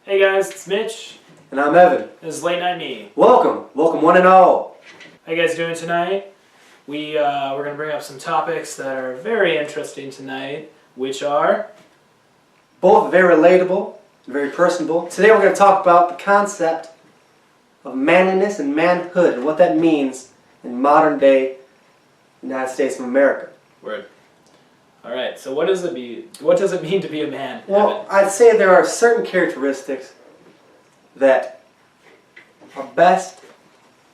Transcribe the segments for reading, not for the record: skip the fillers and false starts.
Hey guys, it's Mitch. And I'm Evan. This is Late Night Me. Welcome one and all. How you guys doing tonight? We're going to bring up some topics that are very interesting tonight, which are... Both very relatable and very personable. Today we're going to talk about the concept of manliness and manhood and what that means in modern day United States of America. Word. Alright, so what does it mean to be a man, Well, Evan? I'd say there are certain characteristics that are best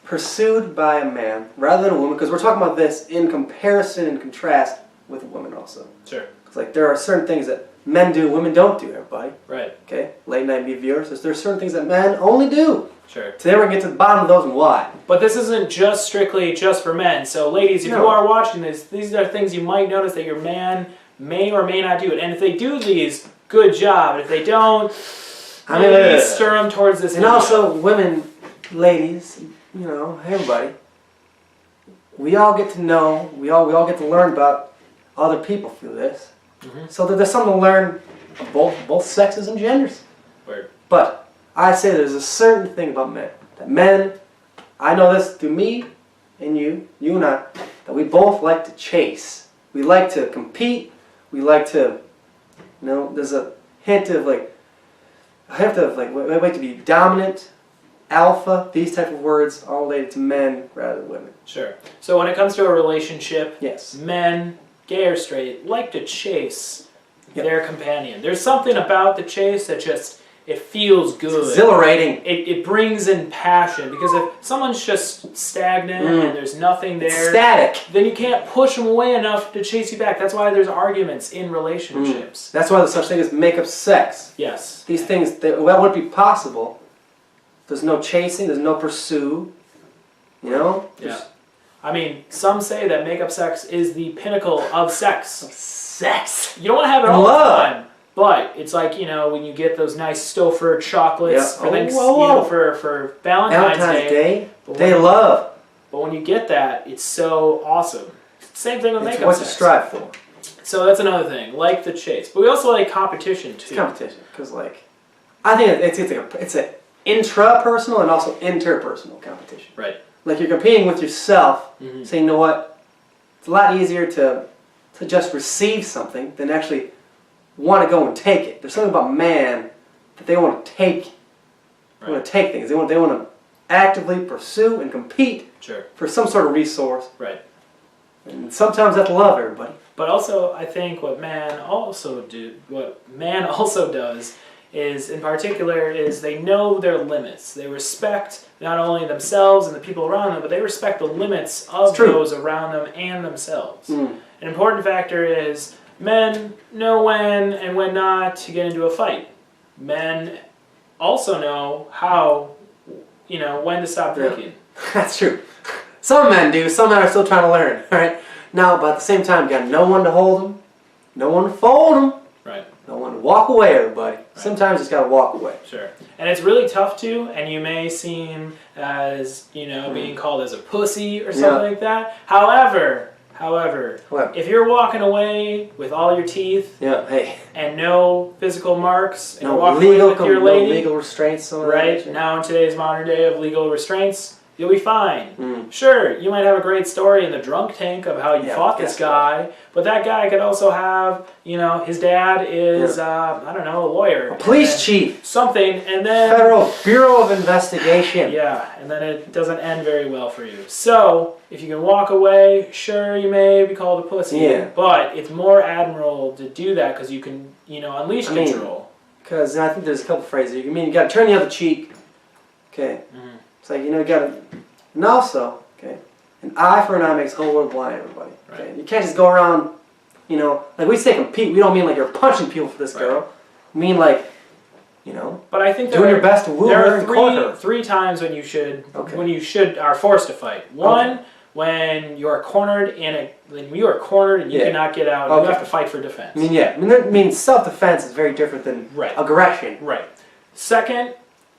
pursued by a man rather than a woman, because we're talking about this in comparison and contrast with women also. Sure. It's like there are certain things that men do, women don't do, everybody. Right. Okay? Late Night Me viewers, there are certain things that men only do. Sure. Today we're going to get to the bottom of those and why. But this isn't just strictly just for men. So ladies, if you are watching this, these are things you might notice that your man may or may not do it. And if they do these, good job. And if they don't, maybe stir them towards this. And video. also, women, ladies, you know, everybody, we all get to know, we all get to learn about other people through this. So that there's something to learn of both sexes and genders. Word. But I say there's a certain thing about men. That men, I know this through me and you and I, that we both like to chase. We like to compete. We like to, you know, there's a hint of like, we like to be dominant, alpha. These type of words are related to men rather than women. Sure. So when it comes to a relationship, Yes. men, gay or straight, like to chase their companion. There's something about the chase that just, it feels good. It's exhilarating. It brings in passion, because if someone's just stagnant and there's nothing there, Static. then you can't push them away enough to chase you back. That's why there's arguments in relationships. That's why there's such thing as make-up sex. Yes. These things, that wouldn't be possible. There's no chasing, there's no pursuit. You know? Yeah. I mean, some say that make-up sex is the pinnacle of sex. Sex. You don't want to have it all Love. the time. But it's like, you know, when you get those nice Stouffer chocolates for for Valentine's Day. They love. But when you get that, it's so awesome. Same thing with makeup. What to strive for. So that's another thing, like the chase. But we also like competition too. It's competition, because like, I think it's an intrapersonal and also interpersonal competition. Right. Like you're competing with yourself, saying, you know what, it's a lot easier to just receive something than actually want to go and take it. There's something about man that they want to take. They want to take things. They want to actively pursue and compete for some sort of resource. Right. And sometimes that's love, everybody. But also, I think what man also does is, in particular, is they know their limits. They respect not only themselves and the people around them, but they respect the limits of those around them and themselves. An important factor is men know when and when not to get into a fight. Men also know how, you know, when to stop drinking. That's true. Some men do. Some men are still trying to learn. All right. Now, but at the same time, you got no one to hold them, no one to fold them. Right. No one to walk away, everybody. Right. Sometimes you just got to walk away. Sure. And it's really tough to, and you may seem as, you know, being called as a pussy or something like that. However, if you're walking away with all your teeth and no physical marks, and you're walking away with your lady, no legal restraints, right? Now in today's modern day of legal restraints, you'll be fine. Sure, you might have a great story in the drunk tank of how you fought this guy, but that guy could also have, you know, his dad is, I don't know, a lawyer. A police chief. Something, and then... Federal Bureau of Investigation. Yeah, and then it doesn't end very well for you. So, if you can walk away, sure, you may be called a pussy, but it's more admirable to do that because you can, you know, unleash control. Because I think there's a couple phrases. You got to turn the other cheek. Okay. It's like, you know, you got to... And also, an eye for an eye makes the whole world blind, everybody. Okay? You can't just go around, you know, like we say compete, we don't mean like you're punching people for this girl. We mean like, you know, but I think doing your best to woo her and court her. Three times when you should, are forced to fight. One, when you are cornered and you cannot get out, you have to fight for defense. I mean, self-defense is very different than aggression. Right. Second,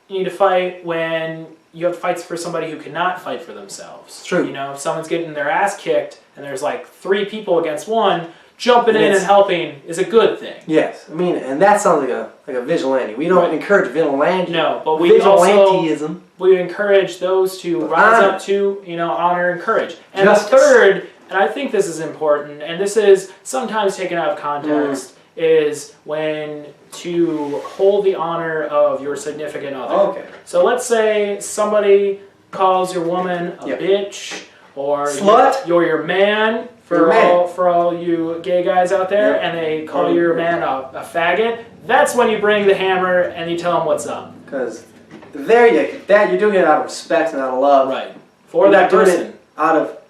you need to fight when you have to fight for somebody who cannot fight for themselves. It's true. You know, if someone's getting their ass kicked and there's like 3 people against one, jumping in and helping is a good thing. Yes, I mean, and that sounds like a vigilante. We don't encourage vigilante. No, but we vigilanteism. Also we encourage those to rise up to honor and courage. And Justice. The third, and I think this is important, and this is sometimes taken out of context, is when to hold the honor of your significant other. Okay. So let's say somebody calls your woman a bitch, or slut. You're your man. For all you gay guys out there, and they call your man a faggot, that's when you bring the hammer and you tell them what's up. Because you're doing it out of respect and out of love. Right. For that person. Out of,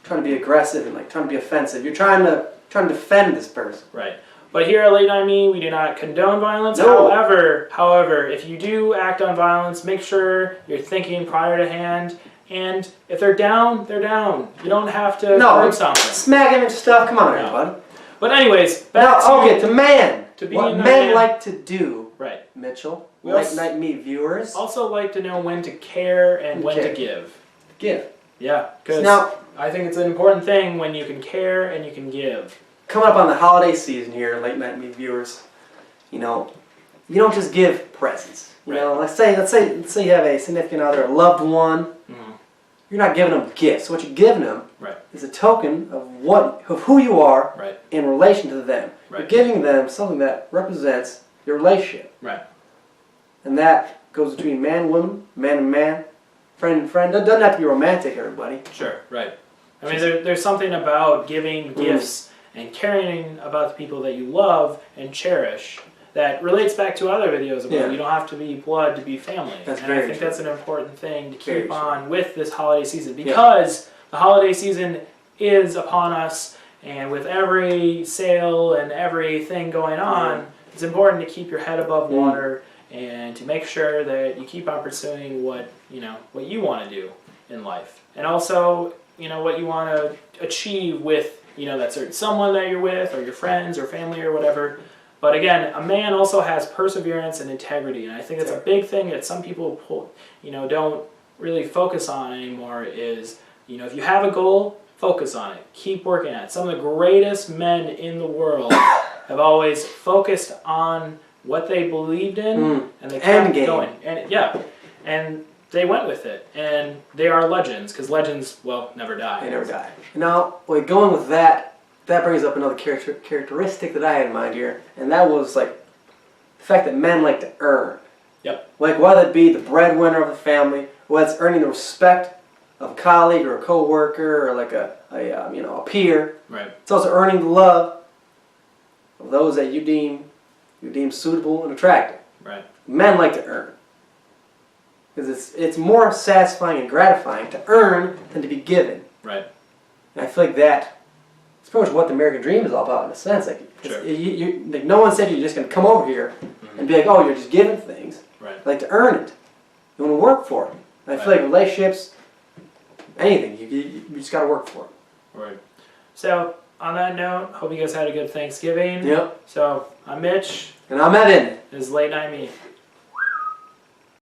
trying to be aggressive and like trying to be offensive. You're trying to defend this person. Right. But here at LatenightMe, we do not condone violence. No. However, if you do act on violence, make sure you're thinking prior to hand. And if they're down, they're down. You don't have to do something. Smack him and stuff. Come on, everybody. But anyways, back to man. To be what men like to do. Right. Mitchell. LatenightMe viewers. Also like to know when to care and when to give. Give. Yeah, because I think it's an important thing when you can care and you can give. Coming up on the holiday season here, LatenightMe viewers, you don't just give presents. Let's say you have a significant other, a loved one. You're not giving them gifts. What you're giving them is a token of who you are in relation to them. Right. You're giving them something that represents your relationship. Right. And that goes between man and woman, man and man, friend and friend. It doesn't have to be romantic, everybody. Sure, right. I mean, there's something about giving gifts and caring about the people that you love and cherish that relates back to other videos about you don't have to be blood to be family. That's and I think that's an important thing to keep on with this holiday season, because the holiday season is upon us, and with every sale and everything going on, it's important to keep your head above water and to make sure that you keep on pursuing what you want to do in life, and also what you want to achieve with that certain someone that you're with, or your friends or family or whatever. But again, a man also has perseverance and integrity, and I think it's a big thing that some people don't really focus on anymore. Is if you have a goal, focus on it, keep working at it. Some of the greatest men in the world have always focused on what they believed in, and they kept going. And they went with it, and they are legends, because legends, never die. They never die. Now, going with that brings up another characteristic that I had in mind here, and that was like the fact that men like to earn. Yep. Like whether it be the breadwinner of the family, whether it's earning the respect of a colleague or a co-worker or like a peer. Right. It's also earning the love of those that you deem suitable and attractive. Right. Men like to earn. Because it's more satisfying and gratifying to earn than to be given. Right. And I feel like that's pretty much what the American dream is all about, in a sense. Like, no one said you're just going to come over here and be like, oh, you're just giving things. Right. Like, to earn it. You want to work for it. And I feel like relationships, anything, you just got to work for it. Right. So, on that note, hope you guys had a good Thanksgiving. Yep. So, I'm Mitch. And I'm Evan. This is LatenightMe.